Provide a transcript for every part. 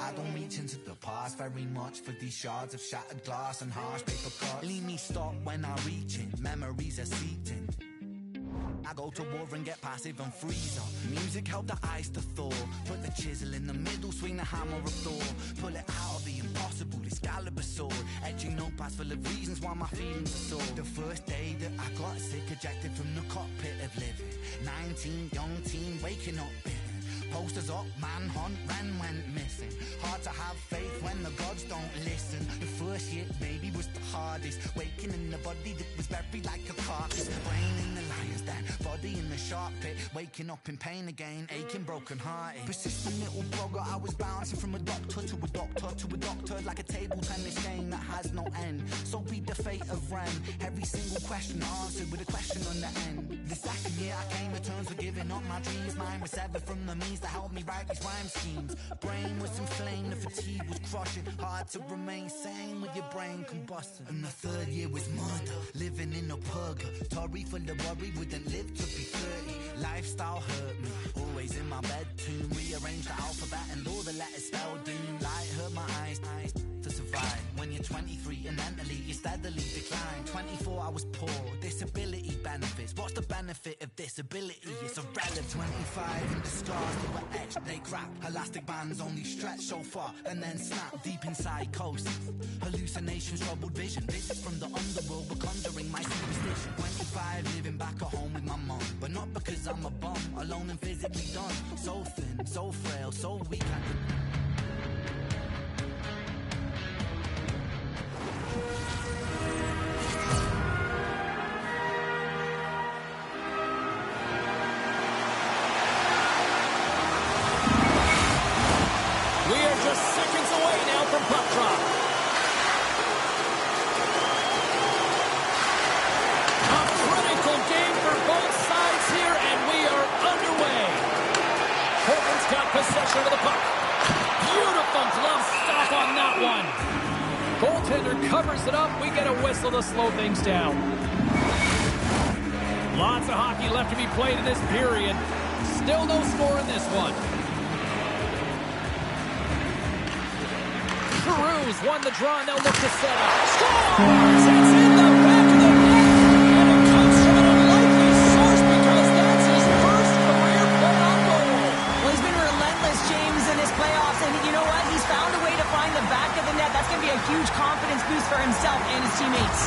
I don't reach into the past very much for these shards of shattered glass and harsh paper cuts. Leave me stop when I reach in, memories are seeping. I go to war and get passive and freeze up. Music helped the ice to thaw. Put the chisel in the middle, swing the hammer of Thor. Pull it out of the impossible, Excalibur sword. Etching notepads full of reasons why my feelings are sore. The first day that I got sick, ejected from the cockpit of living. 19, young teen, waking up bitten. Posters up, manhunt, went missing. Hard to have faith when the gods don't listen. The first hit maybe was the hardest. Waking in the body that was buried like a carcass. Brain in the lion's den, body in the shark pit. Waking up in pain again, aching, broken hearted. Persistent little blogger, I was bouncing from a doctor to a doctor to a doctor. Like a table tennis game that has no end. So be the fate of Ren. Every single question answered with a question on the end. The second year I came to terms with giving up my dreams. Mine was severed from the means to help me write these rhyme schemes. Brain was inflamed, the fatigue was crushing. Hard to remain sane with your brain combusting. And the third year was murder, living in a purgatory full of worry. Wouldn't live to be 30. Lifestyle hurt me, always in my bed tomb. Rearranged the alphabet and all the letters spelled doom. Light hurt my eyes to survive. When you're 23 and mentally you steadily decline. 24 I was poor, disability benefits. What's the benefit of disability? It's irrelevant. 25 and the scars that were etched, they crack. Elastic bands only stretch so far and then snap. Deep in psychosis, hallucinations, troubled vision. Visits from the underworld were conjuring my superstition. 25 living back at home with my mum, but not because I'm a bum. Alone and physically done. So thin, so frail, so weak I could... Possession of the puck. Beautiful glove stop on that one. Goaltender covers it up. We get a whistle to slow things down. Lots of hockey left to be played in this period. Still no score in this one. Cruz won the draw. Now look to set up. Scores! It's in the back of the net. And it comes from an unlikely source because that's his first career playoff goal. Well, he's been relentless, James, in his playoffs. And you know what? He's found a way to find the back of the net. That's going to be a huge confidence boost for himself and his teammates.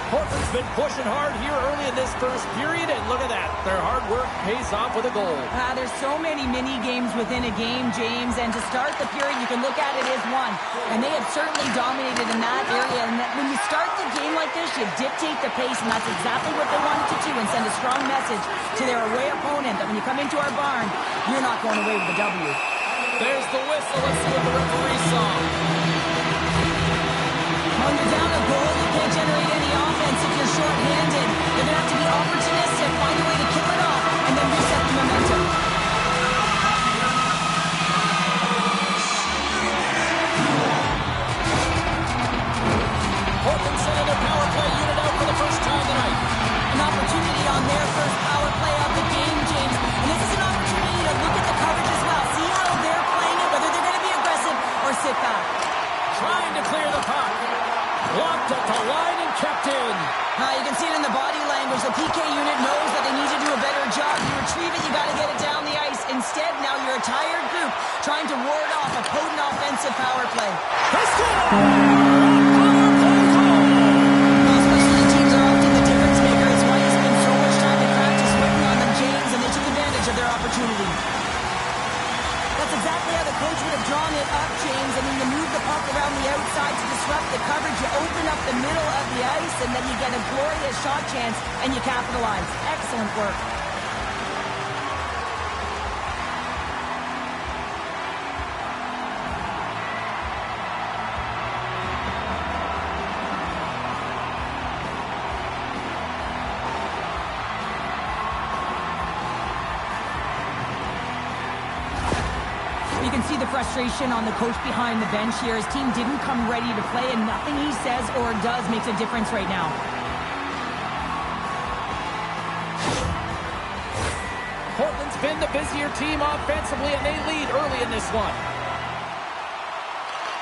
Portland's been pushing hard here early in this first period, and look at that. Their hard work pays off with a goal. There's so many mini games within a game, James, and to start the period, you can look at it as one. And they have certainly dominated in that area. And when you start the game like this, you dictate the pace, and that's exactly what they wanted to do and send a strong message to their away opponent that when you come into our barn, you're not going away with a W. There's the whistle. Let's see what the referee saw. When you're down a goal, you can't generate any offense if you're short-handed. You're going to have to be opportunistic, find a way to kill it off, and then reset the momentum. Portland sending their power play unit out for the first time tonight. An opportunity on their first power play of the game, James. And this is an opportunity to look at the coverage as well. See how they're playing it, whether they're going to be aggressive or sit back. Trying to clear the puck. Blocked at the line and kept in. You can see it in the body language. The PK unit knows that they need to do a better job. You retrieve it, you got to get it down the ice. Instead, now you're a tired group trying to ward off a potent offensive power play. They score! Special teams are often the difference maker. It's why you spend so much time in practice working on them, James, and they took advantage of their opportunity. That's exactly how the coach would have drawn it up, James. I mean, you move the puck around the outside to disrupt the coverage. You open up the middle of the ice, and then you get a glorious shot chance, and you capitalize. Excellent work. You can see the frustration on the coach behind the bench here. His team didn't come ready to play, and nothing he says or does makes a difference right now. been the busier team offensively, and they lead early in this one.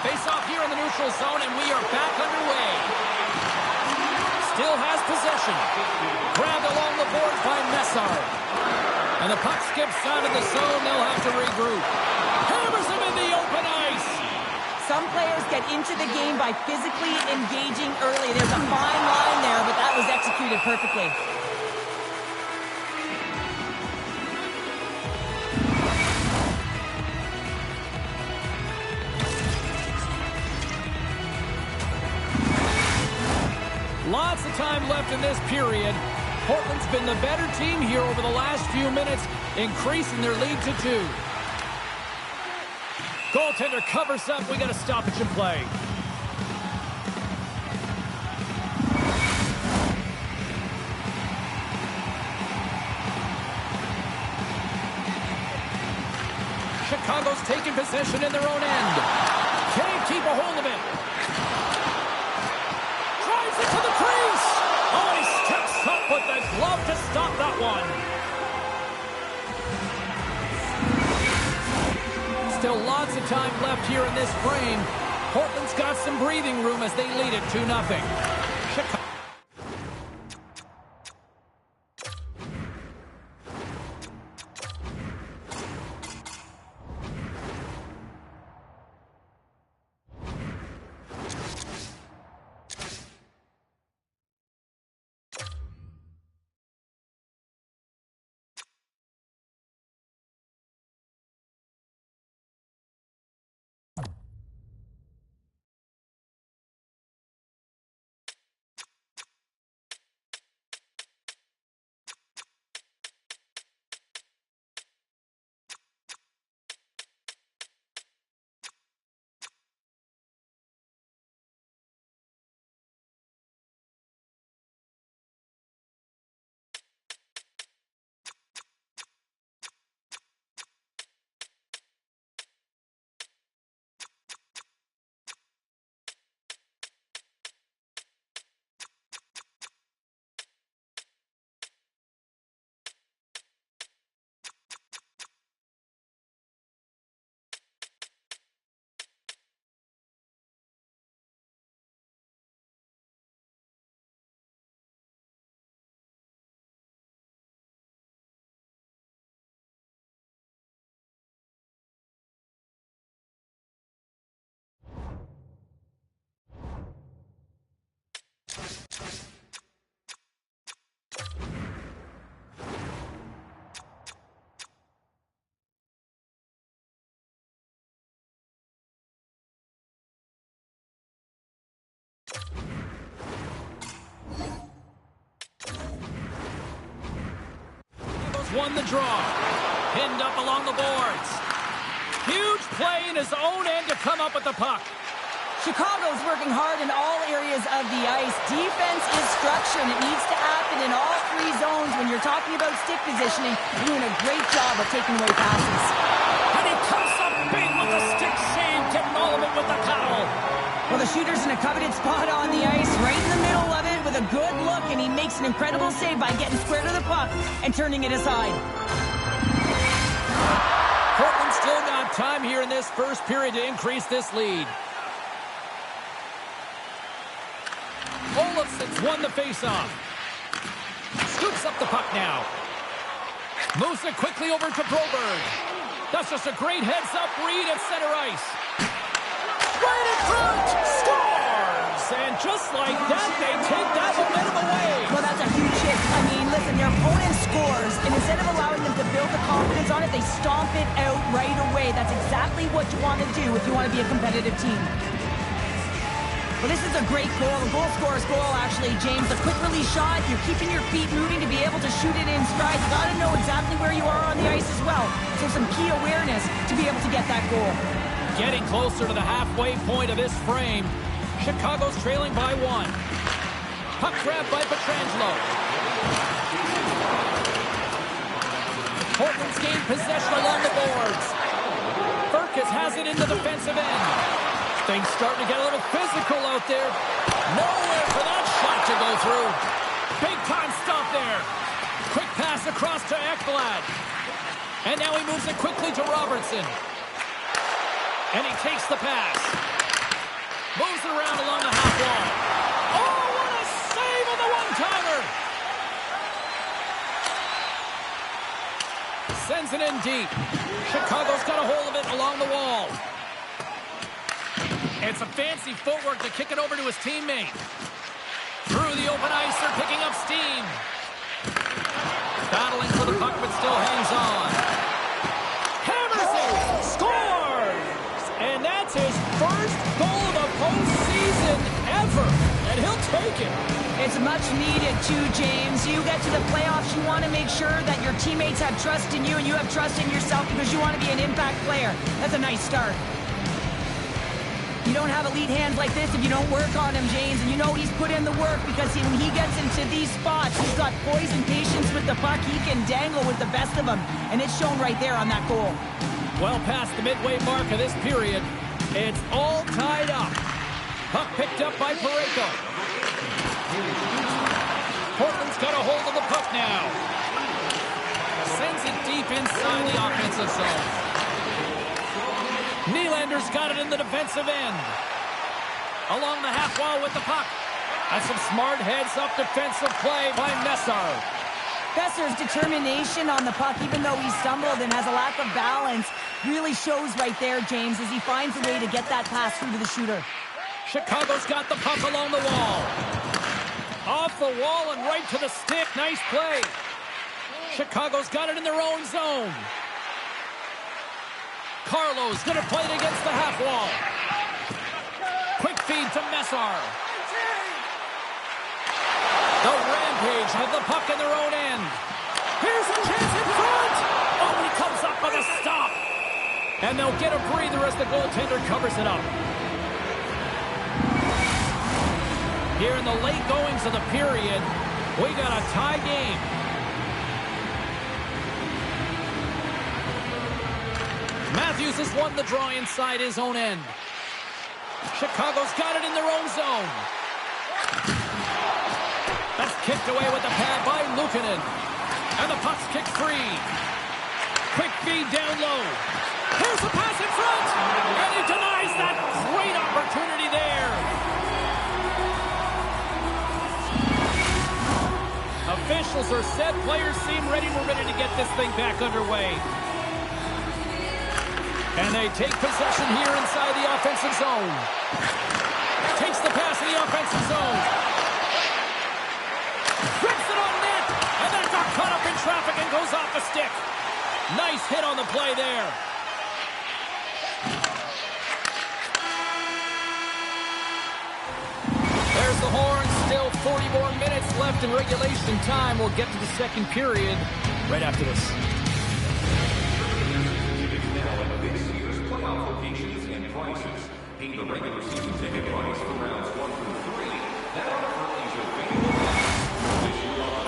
Face off here in the neutral zone, and we are back underway. Still has possession. Grabbed along the boards by Messar. And the puck skips out of the zone. They'll have to regroup. Hammers him in the open ice. Some players get into the game by physically engaging early. There's a fine line there, but that was executed perfectly. Lots of time left in this period. Portland's been the better team here over the last few minutes, increasing their lead to 2. Goaltender covers up. We got a stoppage in play. Chicago's taking possession in their own end. Can't keep a hold of it. Drives it to the crease. Oh, he steps up with the glove to stop that one. Still lots of time left here in this frame. Portland's got some breathing room as they lead it 2-0. Chicago. Won the draw. Pinned up along the boards. Huge play in his own end to come up with the puck. Chicago's working hard in all areas of the ice. Defense is structure, and it needs to happen in all 3 zones. When you're talking about stick positioning, you're doing a great job of taking away passes. And he comes up big with the stick save, getting all of it with the paddle. Well, the shooter's in a coveted spot on the ice, right in the middle of it with a good look, and he makes an incredible save by getting square to the puck and turning it aside. Portland still got time here in this first period to increase this lead. Olofsson's won the faceoff. Scoops up the puck now. Moves it quickly over to Broberg. That's just a great heads-up read at center ice. Right in front! Scores! And just like that, they take that momentum away. Well, that's a huge hit. I mean, listen, their opponent scores, and instead of allowing them to build the confidence on it, they stomp it out right away. That's exactly what you want to do if you want to be a competitive team. Well, this is a great goal. A goal scorer's goal, actually, James. A quick release shot. You're keeping your feet moving to be able to shoot it in stride. You got to know exactly where you are on the ice as well. So some key awareness to be able to get that goal. Getting closer to the halfway point of this frame. Chicago's trailing by 1. Puck grab by Pietrangelo. Portland's gained possession along the boards. Firkus has it in the defensive end. Things starting to get a little physical out there. Nowhere for that shot to go through. Big time stop there. Quick pass across to Ekblad. And now he moves it quickly to Robertson. And he takes the pass. Moves it around along the half wall. Oh, what a save on the one-timer! Sends it in deep. Chicago's got a hold of it along the wall. It's a fancy footwork to kick it over to his teammate. Through the open ice, they're picking up steam. Battling for the puck, but still hangs on. Hammers it! Scores! And that's his first goal of the postseason ever. And he'll take it. It's much needed too, James. You get to the playoffs, you want to make sure that your teammates have trust in you and you have trust in yourself because you want to be an impact player. That's a nice start. You don't have elite hands like this if you don't work on him, James. And you know he's put in the work because when he gets into these spots, he's got poise and patience with the puck. He can dangle with the best of them. And it's shown right there on that goal. Well past the midway mark of this period, it's all tied up. Puck picked up by Parayko. Portland's got a hold of the puck now. Sends it deep inside the offensive zone. Nylander's got it in the defensive end. Along the half wall with the puck. That's some smart heads-up defensive play by Messar. Besser's determination on the puck, even though he stumbled and has a lack of balance, really shows right there, James, as he finds a way to get that pass through to the shooter. Chicago's got the puck along the wall. Off the wall and right to the stick. Nice play. Chicago's got it in their own zone. Carlo's going to play it against the half wall. Quick feed to Messar. The Rampage have the puck in their own end. Here's a chance in front. Oh, he comes up with a stop. And they'll get a breather as the goaltender covers it up. Here in the late goings of the period, we got a tie game. Matthews has won the draw inside his own end. Chicago's got it in their own zone. That's kicked away with the pad by Luukkonen. And the puck's kicked free. Quick feed down low. Here's the pass in front. And he denies that great opportunity there. Officials are set. Players seem ready. We're ready to get this thing back underway. And they take possession here inside the offensive zone. Takes the pass in the offensive zone. Rips it on net. And that got caught up in traffic and goes off the stick. Nice hit on the play there. There's the horn. Still 40 more minutes left in regulation time. We'll get to the second period right after this. The regular season ticket price for rounds 1 through 3.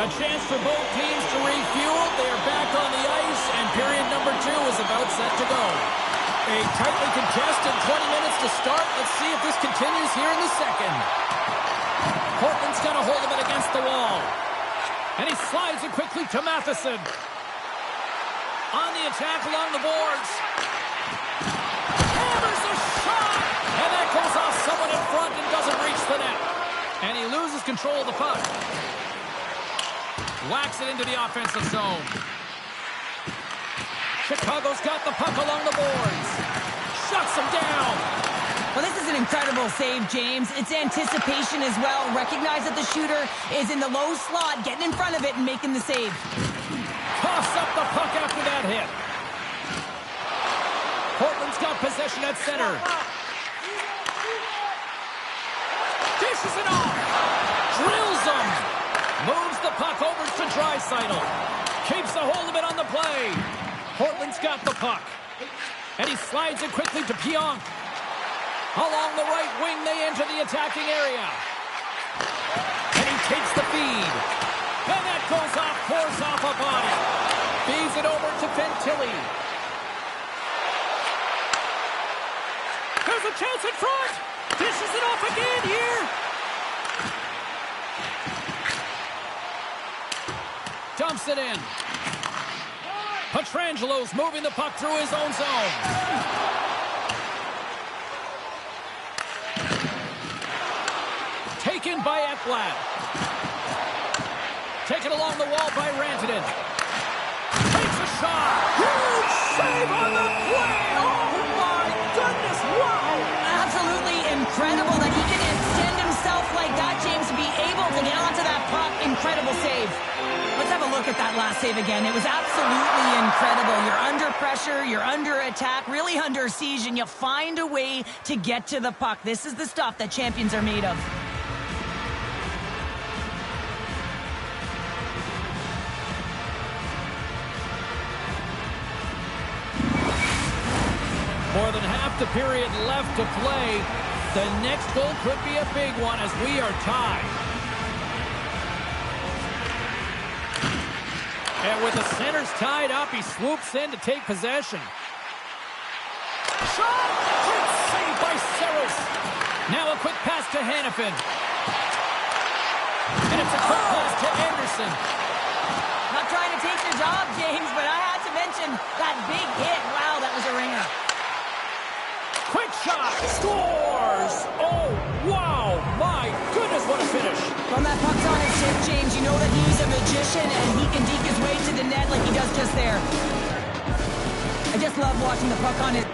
A chance for both teams to refuel. They are back on the ice, and period number 2 is about set to go. A tightly contested 20 minutes to start. Let's see if this continues here in the second. Portland's got a hold of it against the wall. And he slides it quickly to Matheson. On the attack along the boards. Hammers a shot! And that goes off someone in front and doesn't reach the net. And he loses control of the puck. Whacks it into the offensive zone. Chicago's got the puck along the boards. Shuts him down. Well, this is an incredible save, James. It's anticipation as well. Recognize that the shooter is in the low slot, getting in front of it and making the save. Toss up the puck after that hit. Portland's got possession at center. Dishes it off. Drills him. Moves the puck over to Draisaitl. Keeps a hold of it on the play. Portland's got the puck. And he slides it quickly to Pionk. Along the right wing, they enter the attacking area. And he takes the feed. And that goes off, pours off a body. Feeds it over to Fantilli. There's a chance in front. Dishes it off again here. Dumps it in. Petrangelo's moving the puck through his own zone. Taken by Ekblad. Taken along the wall by Rantanen. Takes a shot. Huge save on the play. Oh, my goodness. Wow. Absolutely incredible that he can extend himself like that, James, to be able to get onto that puck. Incredible save. Let's have a look at that last save again. It was absolutely incredible. You're under pressure, you're under attack, really under siege, and you find a way to get to the puck. This is the stuff that champions are made of. More than half the period left to play. The next goal could be a big one as we are tied. And with the centers tied up, he swoops in to take possession. Shot! Great save by Saros. Now a quick pass to Hanifin. And it's a quick pass to Anderson. Not trying to take your job, James, but I had to mention that big hit. Wow, that was a ringer. Quick shot! Scores! Oh, wow! My goodness, what a finish! From that puck's on his stick, James, you know that he's a magician and he can deke his way to the net like he does just there. I just love watching the puck on his...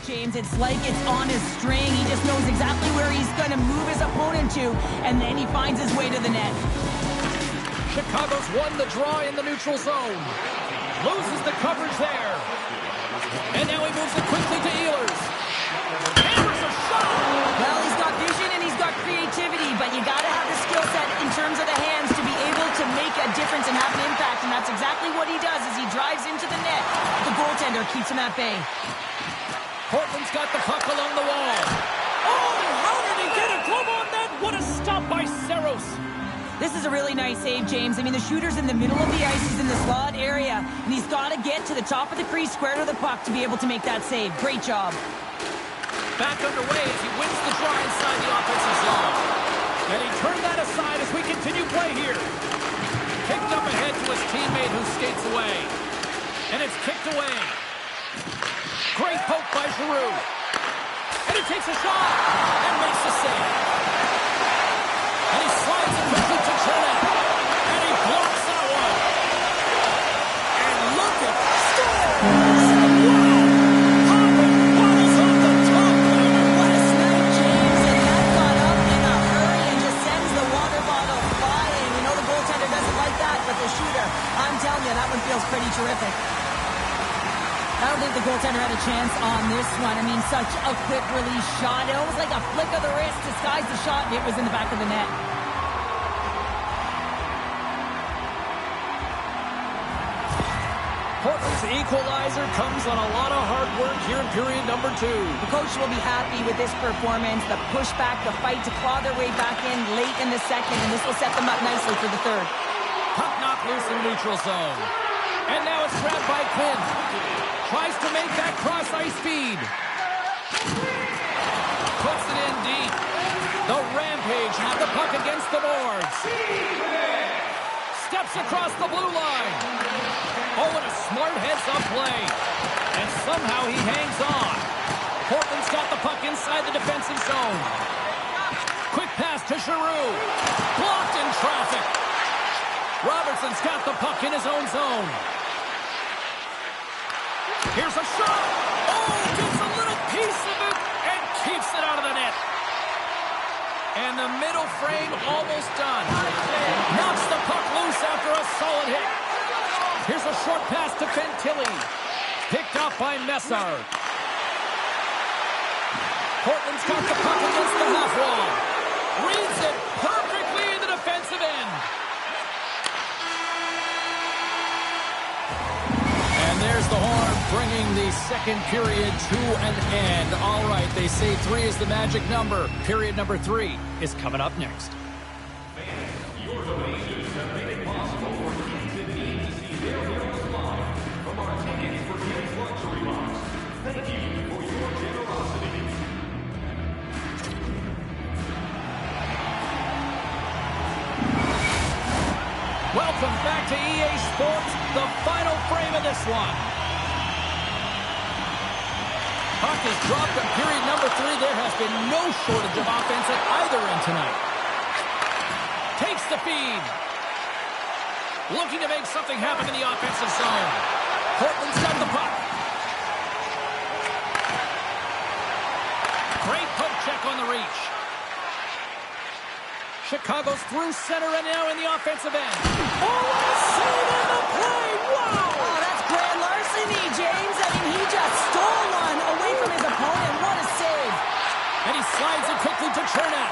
James. It's like it's on his string. He just knows exactly where he's going to move his opponent to, and then he finds his way to the net. Chicago's won the draw in the neutral zone. Loses the coverage there. And now he moves it quickly to Ehlers. Hammers a shot! Well, he's got vision and he's got creativity, but you got to have the skill set in terms of the hands to be able to make a difference and have an impact, and that's exactly what he does as he drives into the net. The goaltender keeps him at bay. Portland's got the puck along the wall. Oh, how did he get a glove on that? What a stop by Saros. This is a really nice save, James. I mean, the shooter's in the middle of the ice. He's in the slot area, and he's got to get to the top of the crease, square to the puck, to be able to make that save. Great job. Back underway as he wins the draw inside the offensive zone. And he turned that aside as we continue play here. Kicked up ahead to his teammate who skates away. And it's kicked away. Great poke by Giroux. And he takes a shot and makes the save. And he slides it quickly to Chernak. And he blocks that one. And look at Stone. Wow! Popping bottles off the top corner. What a snipe, James. And that got up in a hurry and just sends the water bottle flying. You know the goaltender doesn't like that, but the shooter, I'm telling you, that one feels pretty terrific. I don't think the goaltender had a chance on this one. I mean, such a quick release shot. It was like a flick of the wrist disguised the shot, and it was in the back of the net. Portland's equalizer comes on a lot of hard work here in period number 2. The coach will be happy with this performance, the pushback, the fight to claw their way back in late in the second, and this will set them up nicely for the third. Puck knocked loose in neutral zone. And now it's grabbed by Quinn. Tries to make that cross-ice feed. Puts it in deep. The Rampage have the puck against the boards. Steps across the blue line. Oh, and a smart heads-up play. And somehow he hangs on. Portland's got the puck inside the defensive zone. Quick pass to Giroux. Blocked in traffic. Robertson's got the puck in his own zone. Here's a shot. Oh, gets a little piece of it and keeps it out of the net. And the middle frame almost done. Knocks the puck loose after a solid hit. Here's a short pass to Fantilli. Picked up by Messar. Portland's got the puck against the half wall. Reads it perfectly in the defensive end. And there's the horn, bringing the second period to an end. All right, they say 3 is the magic number. Period number 3 is coming up next. Fans, your donations have made it possible for Kings and Dean to see their heroes live from our Tickets for Kids luxury box. Thank you for your generosity. Welcome back to EA Sports, the final frame of this one. Puck is dropped in period number 3. There has been no shortage of offense at either end tonight. Takes the feed. Looking to make something happen in the offensive zone. Portland's got the puck. Great poke check on the reach. Chicago's through center and now in the offensive end. Oh, what a save on the play! Wow! Oh, that's grand larceny, James. I mean, he just stole one away from his opponent. What a save. And he slides it quickly to Chernak.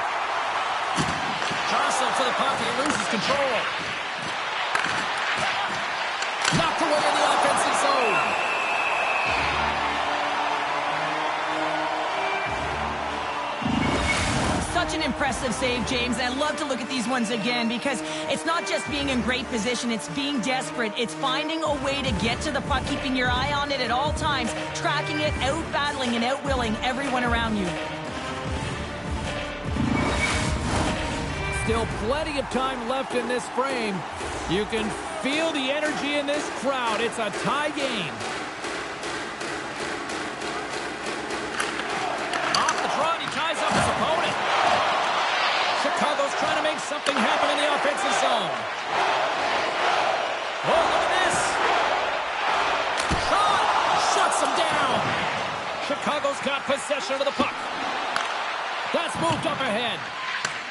Jostled to the puck, he loses control. Knocked away in the offensive zone. Such an impressive save, James. And I love to look at these ones again because it's not just being in great position, it's being desperate. It's finding a way to get to the puck, keeping your eye on it at all times, tracking it, out-battling and out-willing everyone around you. Still plenty of time left in this frame. You can feel the energy in this crowd. It's a tie game. Off the draw, he ties up his opponent. Chicago's trying to make something happen in the offensive zone. Oh, look at this. Shot! Shuts him down. Chicago's got possession of the puck. That's moved up ahead.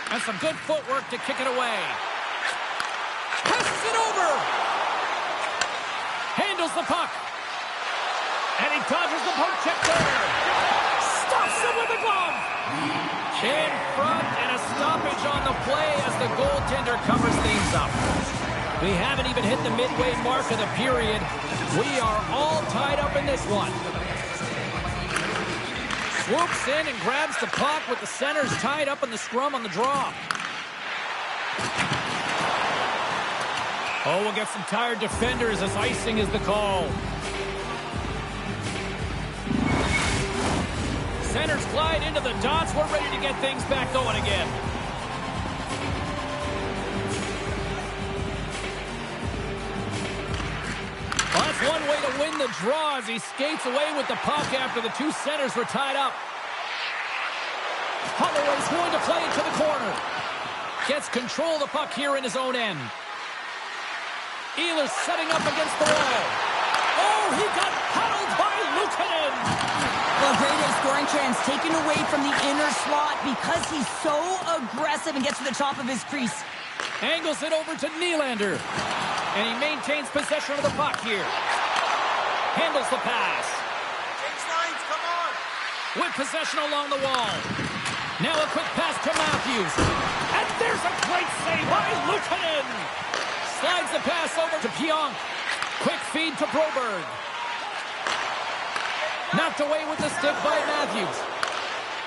And some good footwork to kick it away. Passes it over. Handles the puck. And he dodges the poke check there. Stops it with a glove. In front, and a stoppage on the play as the goaltender covers things up. We haven't even hit the midway mark of the period. We are all tied up in this one. Swoops in and grabs the puck with the centers tied up in the scrum on the draw. Oh, we'll get some tired defenders as icing is the call. Centers glide into the dots. We're ready to get things back going again. Well, that's one way to win the draw as he skates away with the puck after the two centers were tied up. Holloway's going to play it to the corner. Gets control of the puck here in his own end. Ehlers setting up against the wall. Oh, he got paddled by Luukkonen. Well, great A scoring chance taken away from the inner slot because he's so aggressive and gets to the top of his crease. Angles it over to Nylander. And he maintains possession of the puck here. Handles the pass. Change lines, come on. With possession along the wall. Now a quick pass to Matthews. And there's a great save by Luukkonen. Slides the pass over to Pionk. Quick feed to Broberg. Knocked away with the stick by Matthews.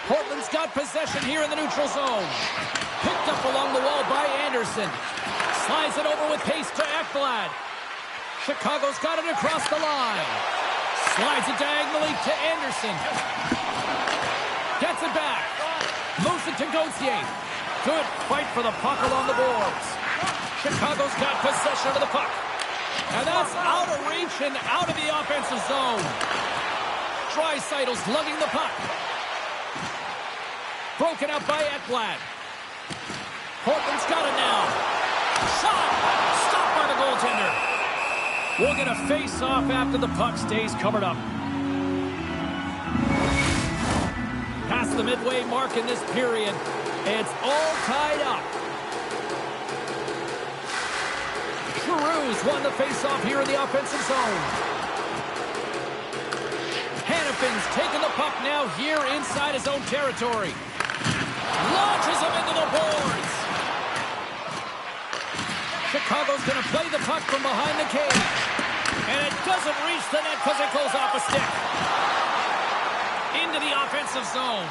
Portland's got possession here in the neutral zone. Picked up along the wall by Anderson. Slides it over with pace to Ekblad. Chicago's got it across the line. Slides it diagonally to Anderson. Gets it back. Moves it to Gauthier. Good fight for the puck along the boards. Chicago's got possession of the puck. And that's out of reach and out of the offensive zone. Draisaitl's lugging the puck. Broken up by Ekblad. Portland's got it now. Shot! Stopped by the goaltender. We'll get a face-off after the puck stays covered up. Past the midway mark in this period. It's all tied up. Giroux's won the face-off here in the offensive zone. Hannafin's taking the puck now here inside his own territory. Launches him into the boards. Chicago's going to play the puck from behind the cage. And it doesn't reach the net because it goes off a stick. Into the offensive zone.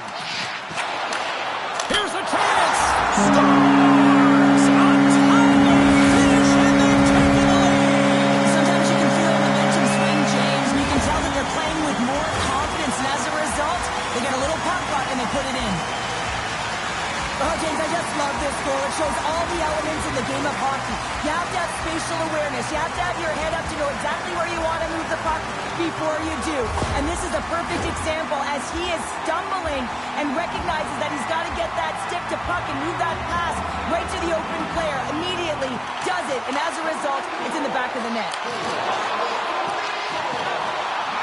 Here's a chance. Stars on top of the finish, and they've taken the lead. Sometimes you can feel the momentum swing, James, and you can tell that they're playing with more confidence, and as a result, they get a little pop puck and they put it in. Oh, James, I just love this goal. It shows all the elements in the game of hockey. You have to have spatial awareness. You have to have your head up to know exactly where you want to move the puck before you do. And this is a perfect example as he is stumbling and recognizes that he's got to get that stick to puck and move that pass right to the open player. Immediately does it, and as a result, it's in the back of the net.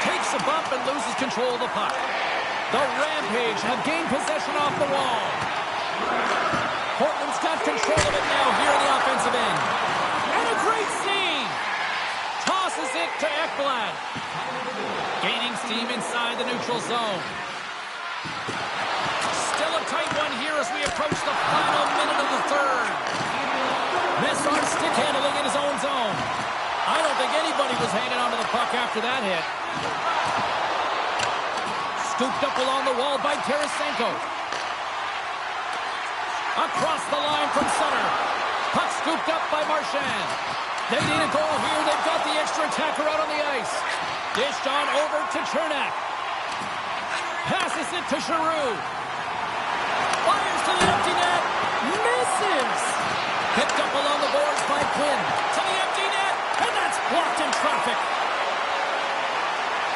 Takes a bump and loses control of the puck. The Rampage have gained possession off the wall. Portland's got control of it now here in the offensive end. And a great scene. Tosses it to Ekblad. Gaining steam inside the neutral zone. Still a tight one here as we approach the final minute of the third. Miss on stick handling in his own zone. I don't think anybody was hanging onto the puck after that hit. Scooped up along the wall by Tarasenko. Across the line from center. Puck scooped up by Marchand. They need a goal here. They've got the extra attacker out on the ice. Dished on over to Chernak. Passes it to Giroux. Fires to the empty net. Misses. Picked up along the boards by Quinn. To the empty net. And that's blocked in traffic.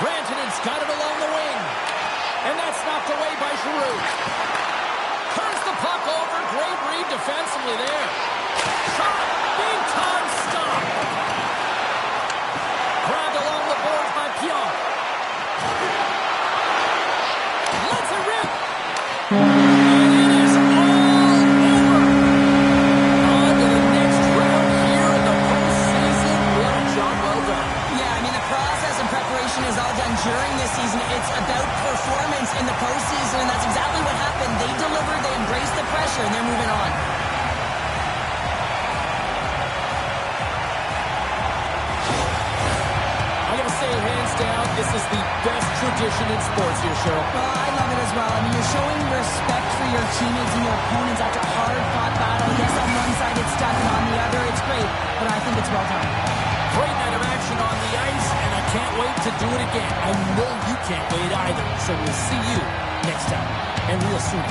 Rantanen's got it along the wing. And that's knocked away by Giroux. Turns the puck over. Great read defensively there. Shot. Big time stop. Grabbed along the boards by Pionk. And it is all over. On to the next round here in the postseason. What a job well done. Yeah, I mean, the process and preparation is all done during this season. It's about performance in the postseason, and that's exactly what happened. They delivered, they embraced the pressure, and they're moving on. Say hands down, this is the best tradition in sports here, Cheryl. Well, I love it as well. I mean, you're showing respect for your teammates and your opponents after a hard-fought battle. Yes, on one side it's tough, and on the other it's great, but I think it's well done. Great night of action on the ice, and I can't wait to do it again. I know you can't wait either, so we'll see you next time, and real soon.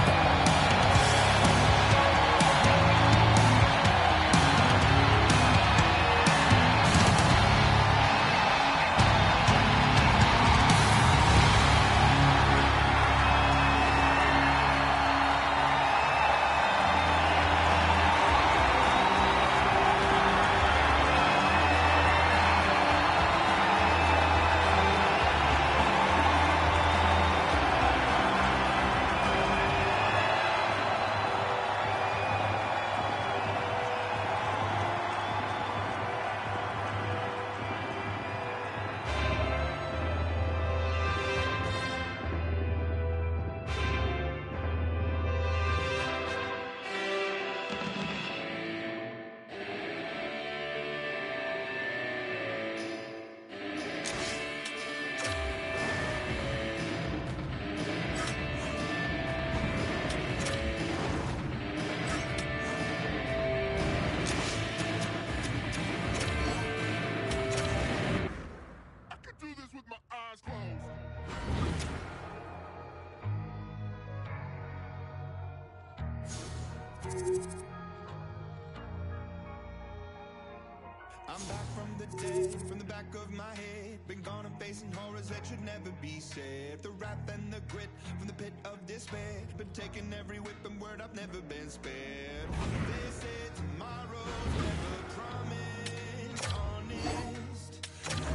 I'm back from the dead, from the back of my head. Been gone and facing horrors that should never be said. The wrath and the grit from the pit of despair. Been taking every whip and word, I've never been spared. They say tomorrow's never promised, honest.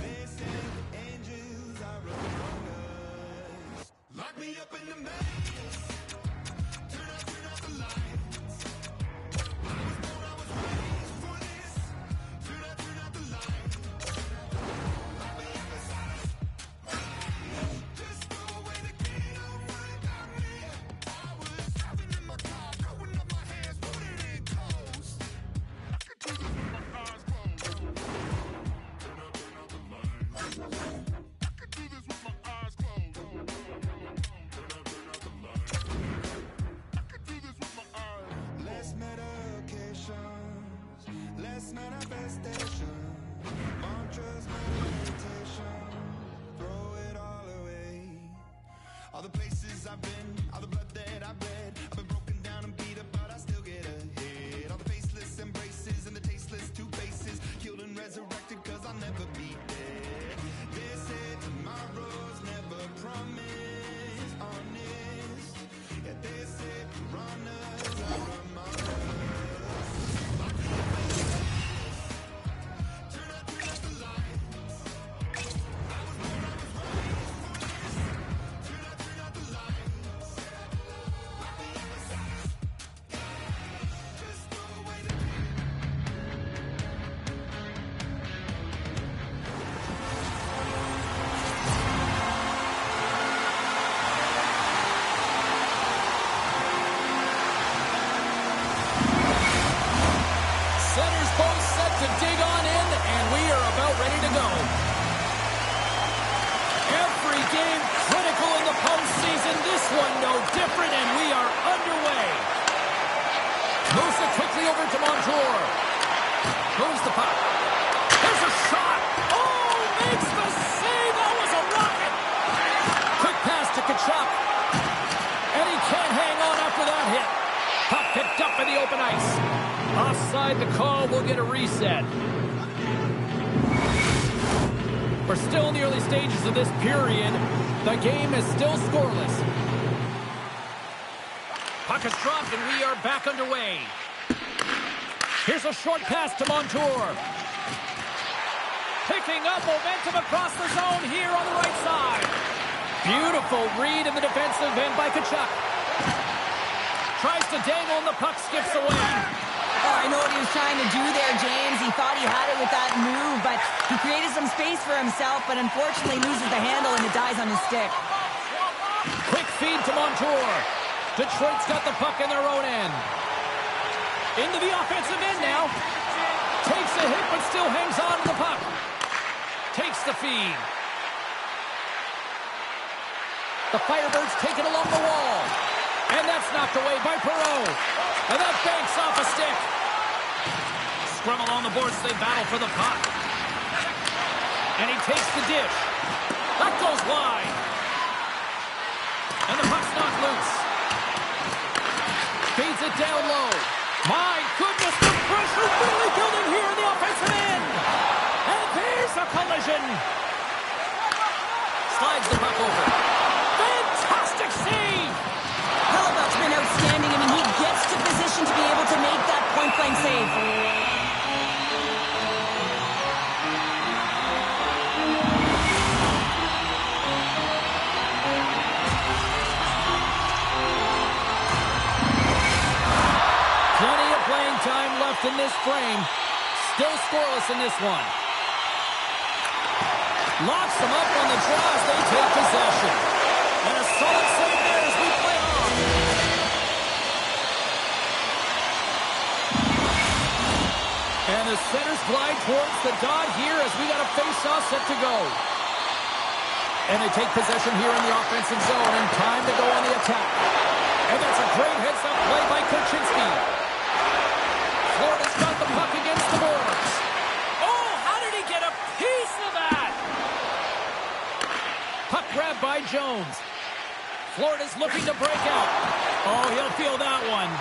They say the angels are among us. Lock me up in the maze. Turn out the light. Manifestation, mantras, meditation, throw it all away. All the places I've been, all the blood that I've bled, I've been broken down and beat up, but I still get ahead. All the faceless embraces and the tasteless two faces, killed and resurrected, cause I'll never be dead. They say tomorrow's never promised, honest. Yeah, they say piranhas are among us. To dig on in, and we are about ready to go. Every game critical in the postseason. This one no different, and we are underway. Moves it quickly over to Montour. Moves the puck. There's a shot. Oh, makes the save. That was a rocket. Quick pass to Hca. And he can't hang on after that hit. Puck picked up in the open ice. Offside the call, will get a reset. We're still in the early stages of this period. The game is still scoreless. Puck is dropped and we are back underway. Here's a short pass to Montour. Picking up momentum across the zone here on the right side. Beautiful read in the defensive end by Hca. Tries to dangle and the puck skips away. Oh, I know what he was trying to do there, James. He thought he had it with that move, but he created some space for himself, but unfortunately loses the handle and it dies on his stick. Quick feed to Montour. Detroit's got the puck in their own end. Into the offensive end now. Takes a hit, but still hangs on to the puck. Takes the feed. The Firebirds take it along the wall. And that's knocked away by Perreault. And that banks off a stick. Scrum along the boards, they battle for the puck. And he takes the dish. That goes wide. And the puck's knocked loose. Feeds it down low. My goodness, the pressure really building here in the offensive end. And there's a collision. Slides the puck over. Fantastic save. Hellebuck's been outstanding. I mean, he gets to position to be able to make that point-blank save. Plenty of playing time left in this frame. Still scoreless in this one. Locks them up on the draw as they take possession. And a solid save there as we play on. And the centers glide towards the dot here as we got a face-off set to go. And they take possession here in the offensive zone and time to go on the attack. And that's a great heads-up play by Kuczynski. Florida's got the puck against the boards. Oh, how did he get a piece of that? Puck grabbed by Jones. Florida's looking to break out. Oh, he'll feel that one.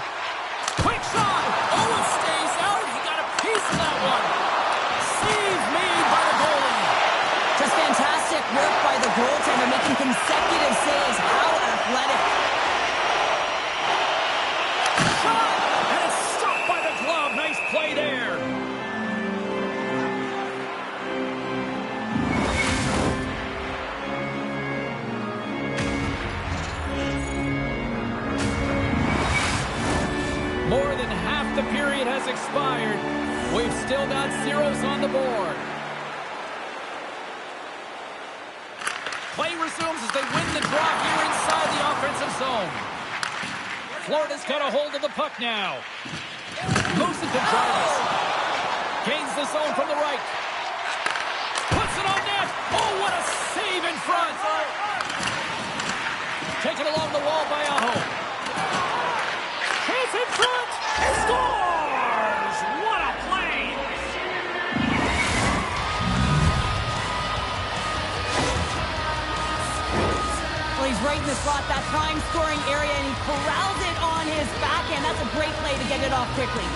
Quick shot. Oh, it stays out. He got a piece of that one. Save made by the goalie. Just fantastic work by the goaltender, making consecutive saves. How athletic. Shot. And it's stopped by the glove. Nice play there. More than half the period has expired. We've still got zeros on the board. Play resumes as they win the draw here inside the offensive zone. Florida's got a hold of the puck now. Moves it to Jarvis. Gains the zone from the right. Puts it on net. Oh, what a save in front. Taken along the wall by Aho. Chance in front. Scores! What a play! Well, he's right in the slot, that prime scoring area, and he corrals it on his backhand. That's a great play to get it off quickly.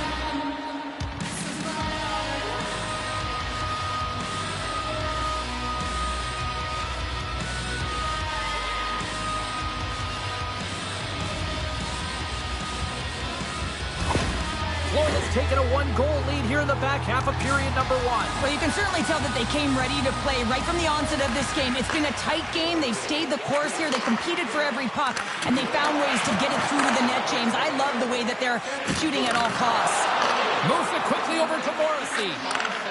Florida's taken a one-goal lead here in the back half of period number one. Well, you can certainly tell that they came ready to play right from the onset of this game. It's been a tight game. They've stayed the course here. They competed for every puck, and they found ways to get it through to the net, James. I love the way that they're shooting at all costs. Moves it quickly over to Morrissey.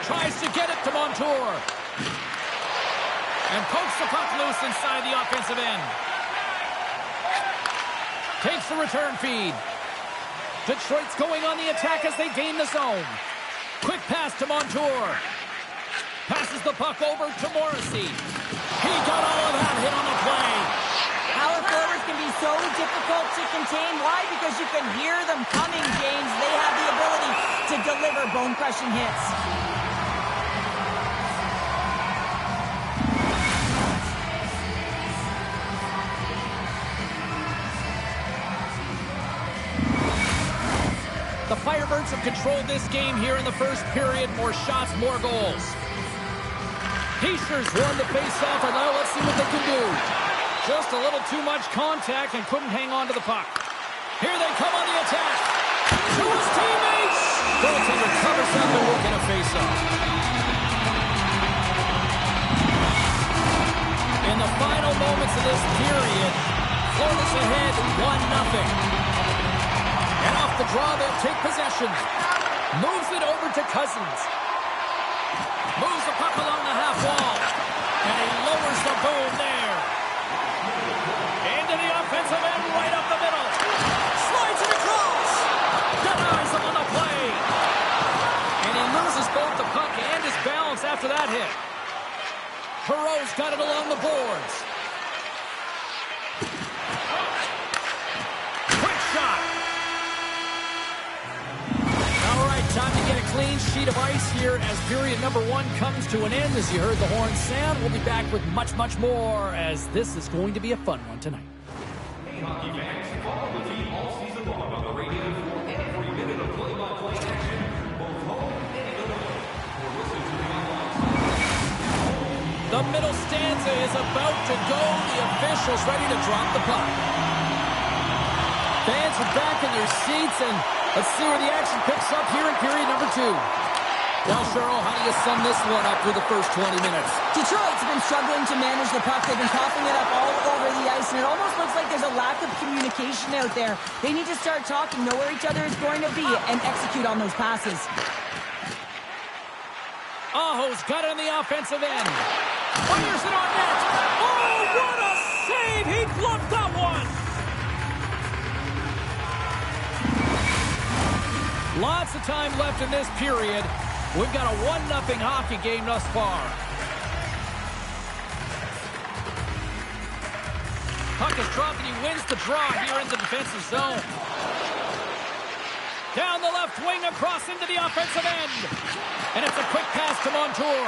Tries to get it to Montour. And pokes the puck loose inside the offensive end. Takes the return feed. Detroit's going on the attack as they gain the zone. Quick pass to Montour. Passes the puck over to Morrissey. He got all of that hit on the play. Power forwards can be so difficult to contain. Why? Because you can hear them coming, James. They have the ability to deliver bone-crushing hits. The Firebirds have controlled this game here in the first period. More shots, more goals. Heischer's won the face-off, and now let's see what they can do. Just a little too much contact and couldn't hang on to the puck. Here they come on the attack. To his teammates. Goaltender covers up and will get a face-off. In the final moments of this period, Florida's ahead 1-0. Off the draw, they'll take possession. Moves it over to Cousins. Moves the puck along the half wall. And he lowers the boom there. Into the offensive end, right up the middle. Slides it across. Denies him on the play. And he loses both the puck and his balance after that hit. Perreault's got it along the boards. Quick shot. All right, time to get a clean sheet of ice here as period number 1 comes to an end. As you heard the horn sound, we'll be back with much, much more as this is going to be a fun one tonight. Hey, hockey fans, follow the team all season long on the radio for every minute of play-by-play action, both home and away. Or listen to the online site. The middle stanza is about to go. The officials ready to drop the puck. Fans are back in their seats, and let's see where the action picks up here in period number 2. Well, Cheryl, how do you sum this one up through the first 20 minutes? Detroit's been struggling to manage the puck. They've been coughing it up all over the ice, and it almost looks like there's a lack of communication out there. They need to start talking, know where each other is going to be, and execute on those passes. Aho's got it on the offensive end. Fires it on net. Oh, what a save! He gloved that one! Lots of time left in this period. We've got a 1-0 hockey game thus far. Puck is dropped and he wins the draw here in the defensive zone. Down the left wing across into the offensive end. And it's a quick pass to Montour.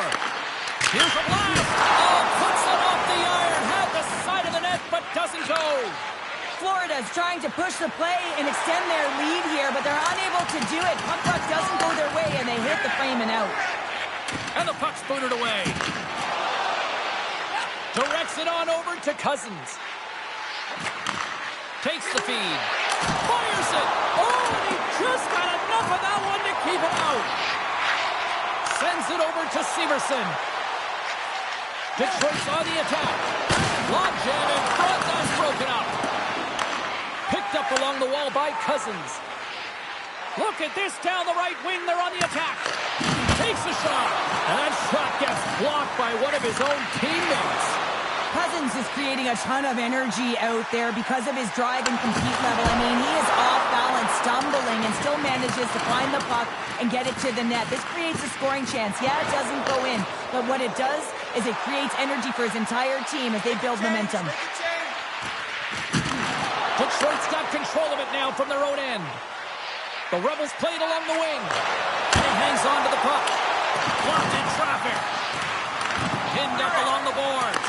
Here's a blast. Oh, puts it off the iron. Had the side of the net, but doesn't go. Florida's trying to push the play and extend their lead here, but they're unable to do it. Puck doesn't go their way, and they hit the frame and out. And the puck's booted away. Directs it on over to Cousins. Takes the feed. Fires it. Oh, and he just got enough of that one to keep it out. Sends it over to Severson. Detroit's on the attack. Lob jam in front. That's broken up. Picked up along the wall by Cousins. Look at this down the right wing. They're on the attack. Takes a shot. And that shot gets blocked by one of his own teammates. Cousins is creating a ton of energy out there because of his drive and compete level. I mean, he is off balance, stumbling, and still manages to find the puck and get it to the net. This creates a scoring chance. Yeah, it doesn't go in, but what it does is it creates energy for his entire team as they build momentum. Detroit's got control of it now from their own end. The Rebels played along the wing. And he hangs on to the puck. Blocked in traffic. Pinned up along the boards.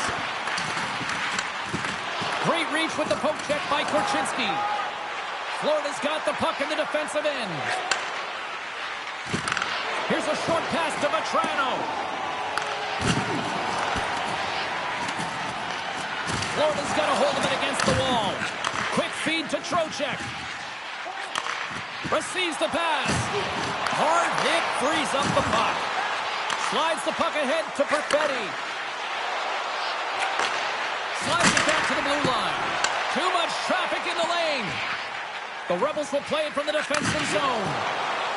Great reach with the poke check by Korchinski. Florida's got the puck in the defensive end. Here's a short pass to Vetrano. Florida's got a hold of it against the wall. Quick feed to Trocheck. Receives the pass. Hard hit, frees up the puck. Slides the puck ahead to Perfetti. Slides it back to the blue line. Too much traffic in the lane. The Rebels will play it from the defensive zone.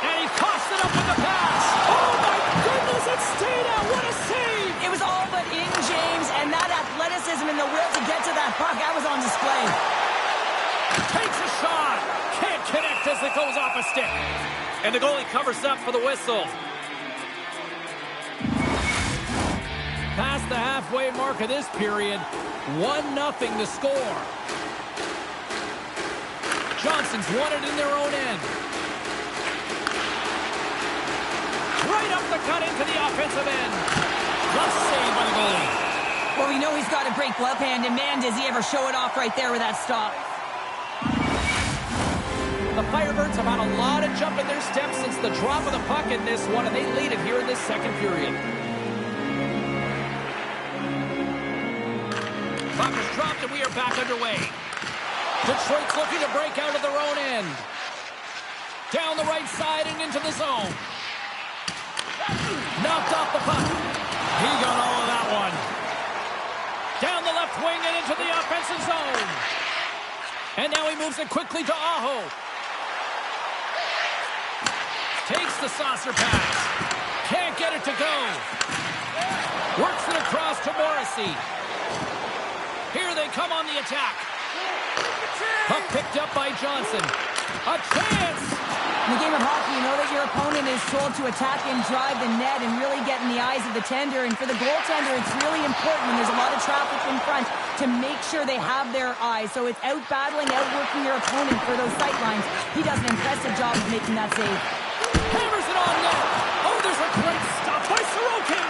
And he tossed it up with the pass. Oh my goodness, it stayed out. What a save. It was all but in, James, and that athleticism and the will to get to that puck, that was on display. Takes a shot. Can't connect as it goes off a stick. And the goalie covers up for the whistle. Past the halfway mark of this period, 1-0 to score. Johnson's won it in their own end. Right up the cut into the offensive end. Glove save by the goalie. Well, we know he's got a great glove hand, and man, does he ever show it off right there with that stop. The Firebirds have had a lot of jump in their steps since the drop of the puck in this one, and they lead it here in this second period. Puck is dropped, and we are back underway. Detroit's looking to break out of their own end. Down the right side and into the zone. Knocked off the puck. He got all of that one. Down the left wing and into the offensive zone. And now he moves it quickly to Aho. Takes the saucer pass. Can't get it to go. Works it across to Morrissey. Here they come on the attack. Puck picked up by Johnson. A chance! In the game of hockey, you know that your opponent is told to attack and drive the net and really get in the eyes of the tender. And for the goaltender, it's really important when there's a lot of traffic in front to make sure they have their eyes. So it's out-battling, outworking your opponent for those sight lines. He does an impressive job of making that save. Hammers it on net. Oh, there's a great stop by Sorokin.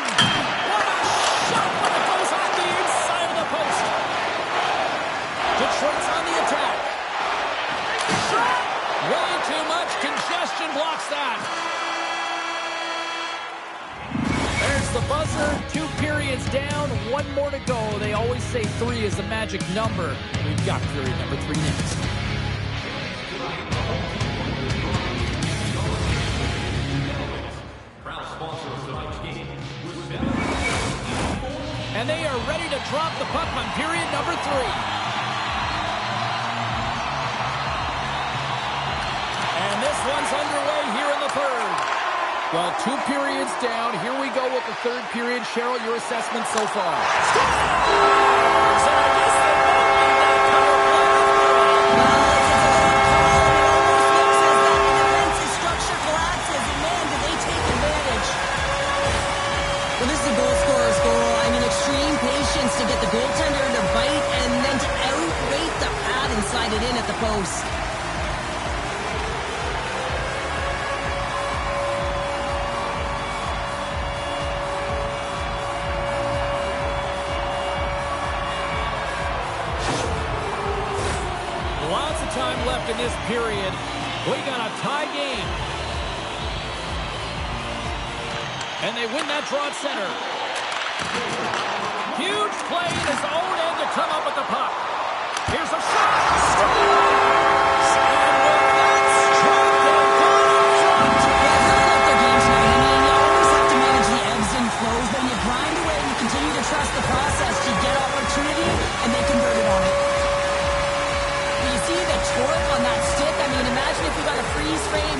What a shot when it goes on the inside of the post. Detroit's on the attack. Shot! Way too much congestion blocks that. There's the buzzer. 2 periods down. 1 more to go. They always say 3 is the magic number. We've got period number 3 next. And they are ready to drop the puck on period number 3. And this one's underway here in the third. Well, 2 periods down. Here we go with the third period. Cheryl, your assessment so far. Scores! And I guess they won't leave that power play. Looks as that the defensive structure collapses, and man, did they take advantage. Well, this is a goal scorer's goal. I mean, extreme patience to get the goaltender to bite and then to outrate the pad and slide it in at the post. Lots of time left in this period. We got a tie game. And they win that draw at center. Huge play in his own end to come up with the puck. Here's a shot. Scores! And with that stroke, they're going up front. Their game tonight. I mean, you always have to manage the ebbs and flows, but when you grind away and you continue to trust the process, you get opportunity, and they converted on it. You see the torque on that stick? I mean, imagine if we got a freeze frame.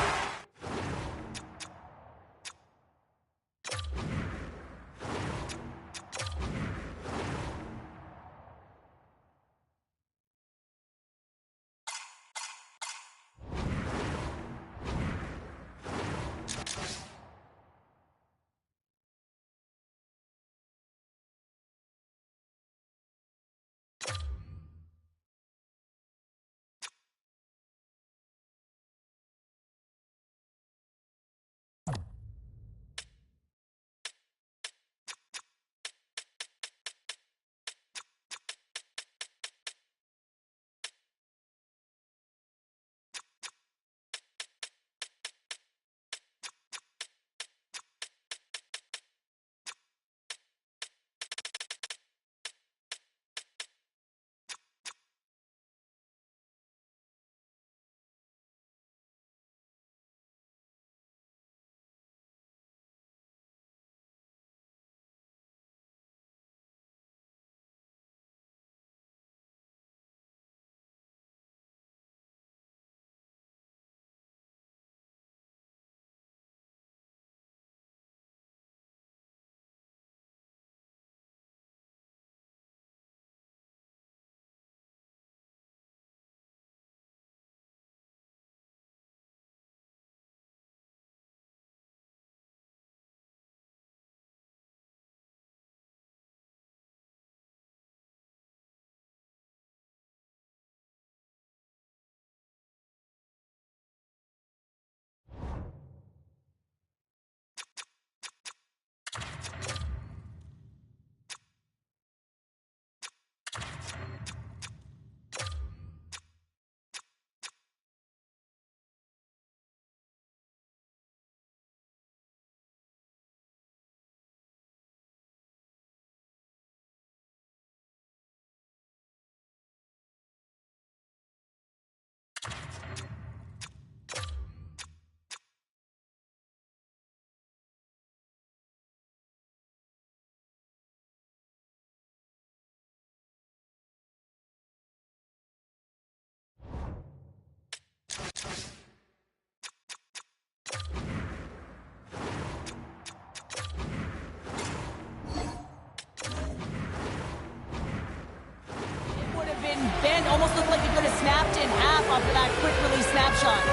and bent. Almost looked like it could have snapped in half off of that quick release snapshot.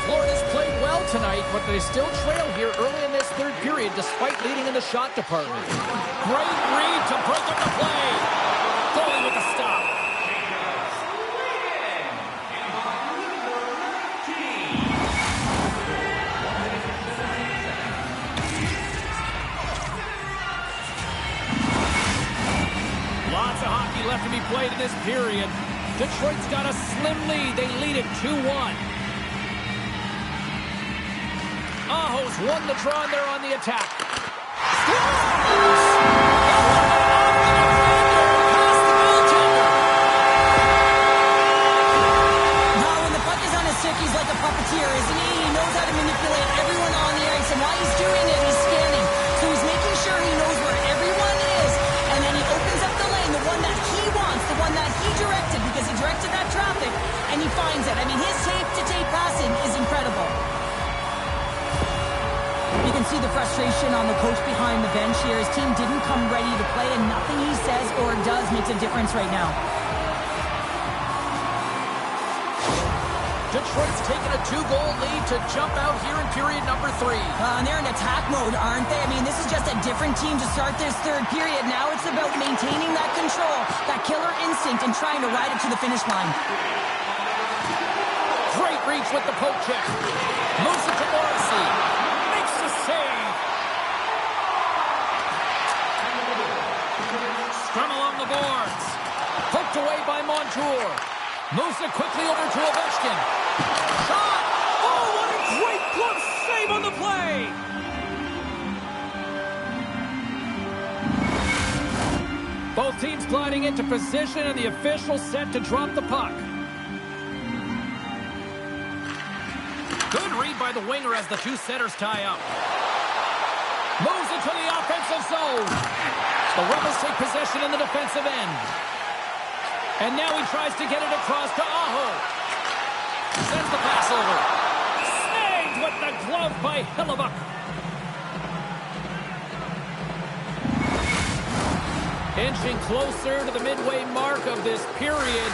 Florida's played well tonight, but they still trail here early in this third period despite leading in the shot department. Great read to break up the play. Goalie with the stop. Lots of hockey left to be played in this period. Detroit's got a slim lead. They lead it 2-1. Aho's won the draw, and they're on the attack. Now, when the puck is on his stick, he's like a puppeteer, isn't he? He knows how to manipulate everyone on the ice, and while he's doing it, he's scanning. So he's making sure he knows where everyone is, and then he opens up the lane, the one that he wants, the one that he directed, because he directed that traffic, and he finds it. I mean, his tape-to-tape passing is incredible. You can see the frustration on the coach behind the bench here. His team didn't come ready to play, and nothing he says or does makes a difference right now. Detroit's taken a 2-goal lead to jump out here in period number 3. And they're in attack mode, aren't they? I mean, this is just a different team to start this third period. Now it's about maintaining that control, that killer instinct, and trying to ride it to the finish line. Great reach with the poke check. Moves it to Morrissey. Makes the save. Scrum along the boards. Poked away by Montour. Moves it quickly over to Ovechkin. Shot! Oh, what a great glove save on the play! Both teams gliding into position, and the official set to drop the puck. Good read by the winger as the two setters tie up. Moves it to the offensive zone. The Rebels take possession in the defensive end. And now he tries to get it across to Aho. Sends the pass over. Snagged with the glove by Hellebuyck. Inching closer to the midway mark of this period.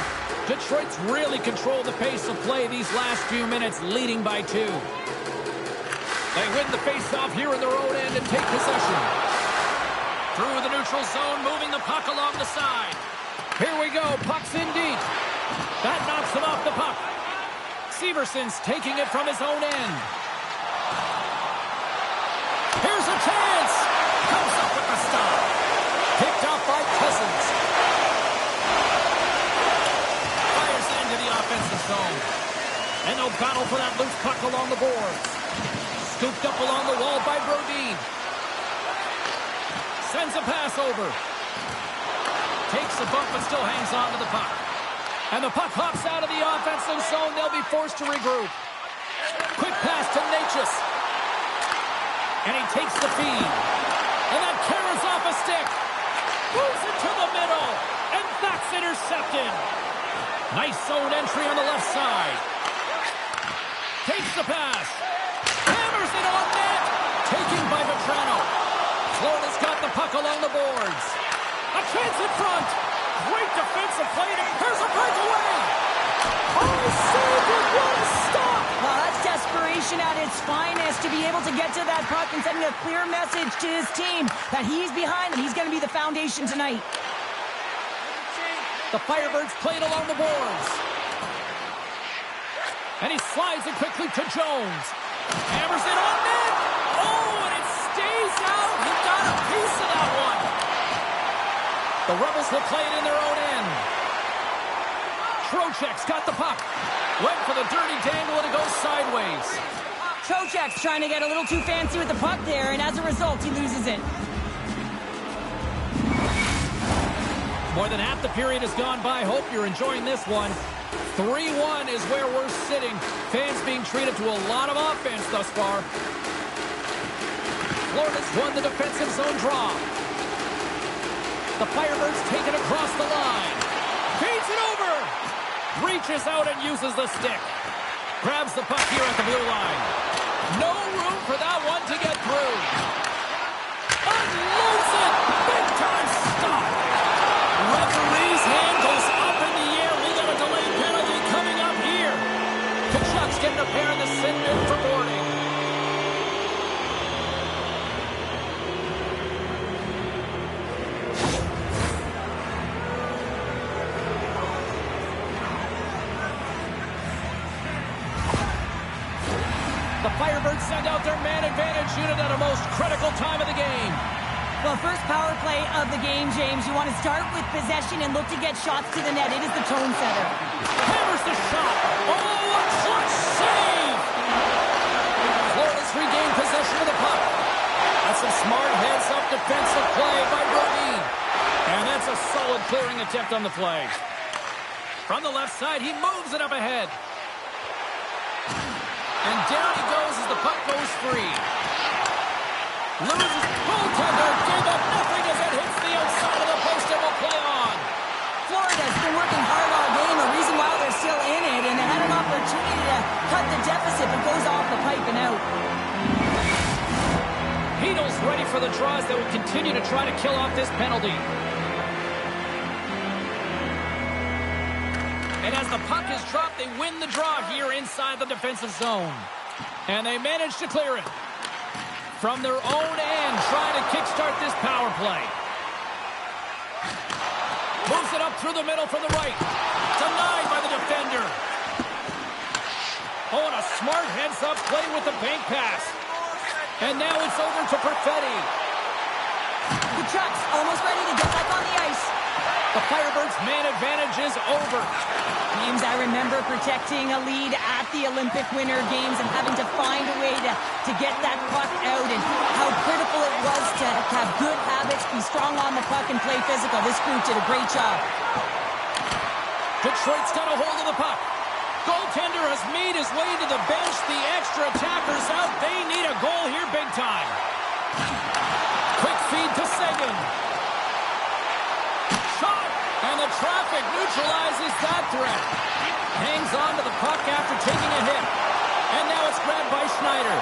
Detroit's really controlled the pace of play these last few minutes, leading by 2. They win the face-off here in their own end and take possession. Through the neutral zone, moving the puck along the side. Here we go, puck's in deep. That knocks him off the puck. Severson's taking it from his own end. Here's a chance. Comes up with the stop. Picked off by Cousins. Fires it into the offensive zone. And no battle for that loose puck along the boards. Scooped up along the wall by Brodin. Sends a pass over. Takes a bump but still hangs on to the puck. And the puck hops out of the offensive zone. They'll be forced to regroup. Quick pass to Natchez. And he takes the feed. And that carries off a stick. Moves it to the middle. And that's intercepted. Nice zone entry on the left side. Takes the pass. Hammers it on net. Taken by Vetrano. Florida's got the puck along the boards. A chance in front. Great defensive play. Here's a breakaway. Oh, saved it. What a stop. Well, that's desperation at its finest to be able to get to that puck and sending a clear message to his team that he's behind and he's going to be the foundation tonight. The Firebirds played along the boards. And he slides it quickly to Jones. Hammers it on net. Oh, and it stays out. He got a piece of that one. The Rebels will play it in their own end. Trocheck's got the puck. Went for the dirty dangle and it goes sideways. Trocheck's trying to get a little too fancy with the puck there, and as a result, he loses it. More than half the period has gone by. Hope you're enjoying this one. 3-1 is where we're sitting. Fans being treated to a lot of offense thus far. Florida's won the defensive zone draw. The Firebirds take it across the line. Feeds it over. Reaches out and uses the stick. Grabs the puck here at the blue line. No room for that one to get through. Unloads it. Big time stop. Referee's hand goes up in the Firebirds send out their man advantage unit at a most critical time of the game. Well, first power play of the game, James. You want to start with possession and look to get shots to the net. It is the tone setter. Hammers the shot. Oh, a clutch save! Florida's regained possession of the puck. That's a smart heads-up defensive play by Brodin. And that's a solid clearing attempt on the play. From the left side, he moves it up ahead. And down he goes as the puck goes free. Loses. Goaltender gave up nothing as it hits the outside of the post and will play on. Florida's been working hard all game, a reason why they're still in it, and they had an opportunity to cut the deficit, but goes off the pipe and out. Heedle's ready for the draws that will continue to try to kill off this penalty. And as the puck is dropped, they win the draw here inside the defensive zone. And they manage to clear it. From their own end, trying to kickstart this power play. Moves it up through the middle from the right. Denied by the defender. Oh, and a smart heads-up play with the bank pass. And now it's over to Perfetti. The Trucks almost ready to get back on the ice. The Firebirds' man advantage is over. James, I remember protecting a lead at the Olympic Winter Games and having to find a way to get that puck out, and how critical it was to have good habits, be strong on the puck, and play physical. This group did a great job. Detroit's got a hold of the puck. Goaltender has made his way to the bench. The extra attackers out. They need a goal here big time. Quick feed to Seguin. Shot! And the traffic neutralizes that threat. Hangs on to the puck after taking a hit. And now it's grabbed by Schneider.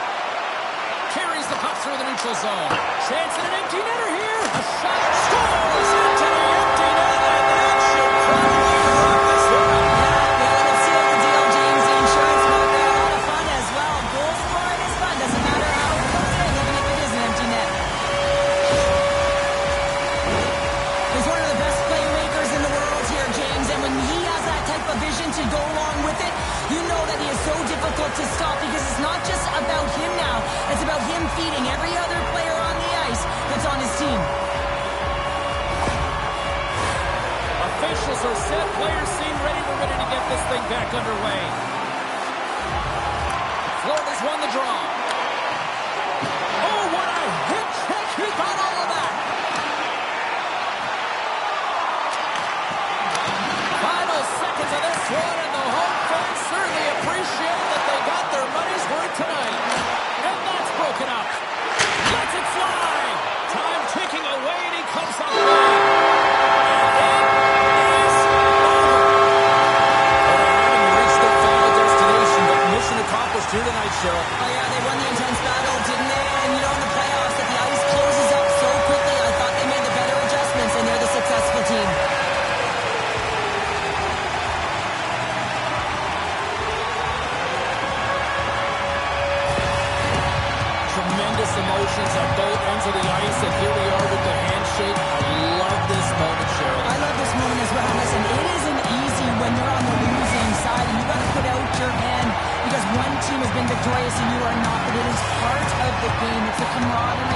Carries the puck through the neutral zone. Chance at an empty netter here. A shot. Scores into the empty net. And that should probably wrap this one up. To go along with it, you know that he is so difficult to stop, because it's not just about him now, it's about him feeding every other player on the ice that's on his team. Officials are set, players seem ready. We're ready to get this thing back underway. Florida's won the draw. Oh, what a hit check! He got all of that. Final seconds of this one, and the home fans certainly appreciate that they got their money's worth tonight. And that's broken up. Lets it fly. Time ticking away, and he comes up with it. And it is over. They haven't reached their final destination, but mission accomplished here tonight, Cheryl. Oh yeah, they won the intense battle, didn't they? And you know, in the playoffs, if the ice closes up so quickly, I thought they made the better adjustments, and they're the successful team. Emotions at both ends of the ice, and here we are with the handshake. I love this moment, Cheryl. I love this moment as well. Listen, it isn't easy when you're on the losing side, and you got to put out your hand because one team has been victorious and you are not, but it is part of the game. It's a camaraderie